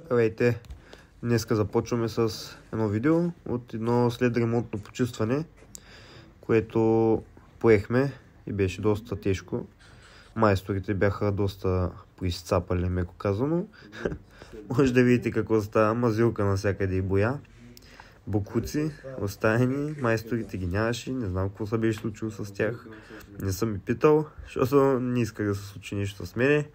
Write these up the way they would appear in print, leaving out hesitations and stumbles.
Здравейте! Днеска започваме с едно видео от едно след ремонтно почистване, което поехме и беше доста тежко. Майсторите бяха доста поизцапали, меко казано. Може да видите какво става. Мазилка навсякъде и боя. Бокуци оставени, майсторите ги нямаше, не знам какво се беше случило с тях. Не съм ми питал, защото не исках да се случи нещо с мене.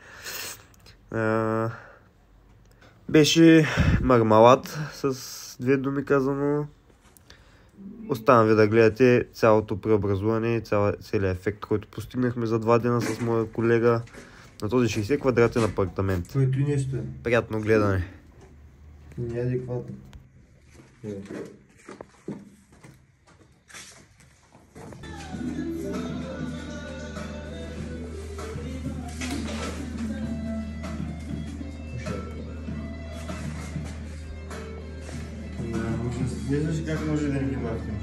Беше мармалад, с две думи казано. Оставам ви да гледате цялото преобразуване, целият ефект, който постигнахме за 2 дена с моя колега на този 60 квадратен апартамент. Който и нещо е. Приятно гледане. Не е адекватно. Виждаш как може да ги махнем.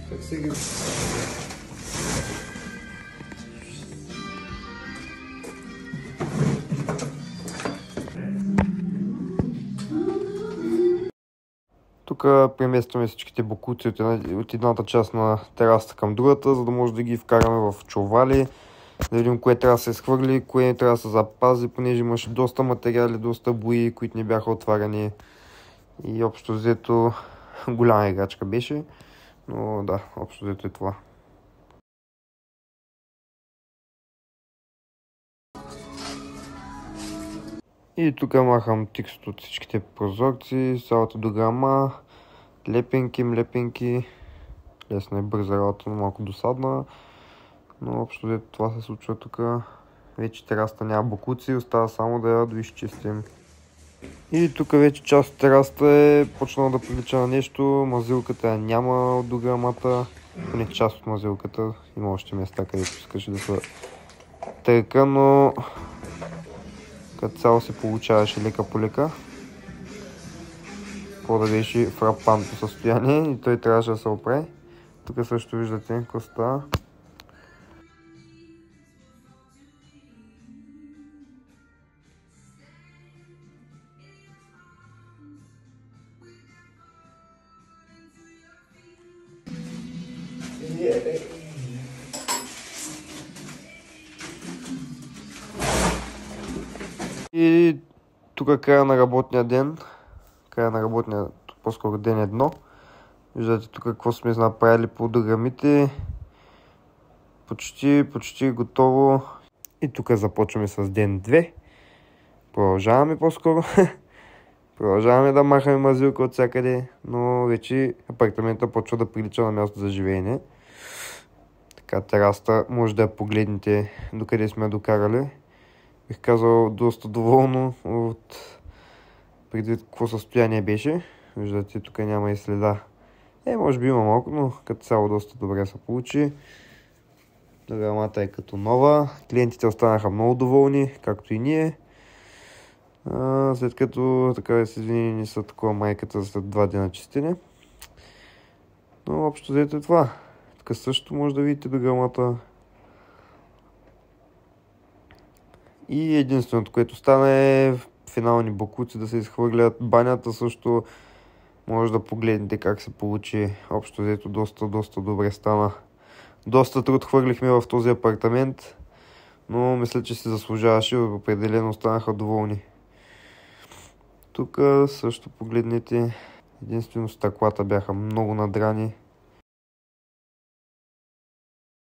Как се ги... Тук преместваме всичките бокуци от едната част на терасата към другата, за да може да ги вкараме в чували, да видим кое трябва да се изхвърли, кое не трябва да се запази, понеже имаше доста материали, доста бои, които не бяха отваряни и общо взето голяма играчка беше, но да, общо взето е това. И тук махам текст от всичките прозорци, цялата дограма, лепенки. Лесна и бърза работа, но малко досадна. Но общо взето това се случва тук. Вече терасата няма бокуци, остава само да я доизчистим. И тук вече част от терасата е почнала да прилича на нещо. Мазилката я няма от дограмата. Поне част от мазилката. Има още места, където искаше да се търка, но като цяло се получаваше лека по лека. Пода беше фрапантно състояние и той трябваше да се оправи. Тук също виждате какво става. И тук края на работния ден, по-скоро ден 1. Виждате тук какво сме направили по дограмите. Почти готово. И тук започваме с ден 2. Продължаваме по-скоро. Продължаваме да махаме мазилка от всякъде, но вече апартамента почва да прилича на място за живеене. Така, терасата може да я погледнете докъде сме я докарали. Бих казал доста доволно от предвид какво състояние беше. Виждате, тук няма и следа. Може би има малко, но като цяло доста добре се получи. Дограмата е като нова. Клиентите останаха много доволни, както и ние. След като, така да се извини, не са такова майката след 2 дена чистене. Но общо взето е това. Тук също може да видите дограмата. И единственото, което стана е финални бокуци да се изхвърлят. Банята също може да погледнете как се получи. Общо взето доста добре стана. Доста труд хвърлихме в този апартамент, но мисля, че се заслужаваше. Определено останаха доволни. Тук също погледнете. Единствено стъклата бяха много надрани.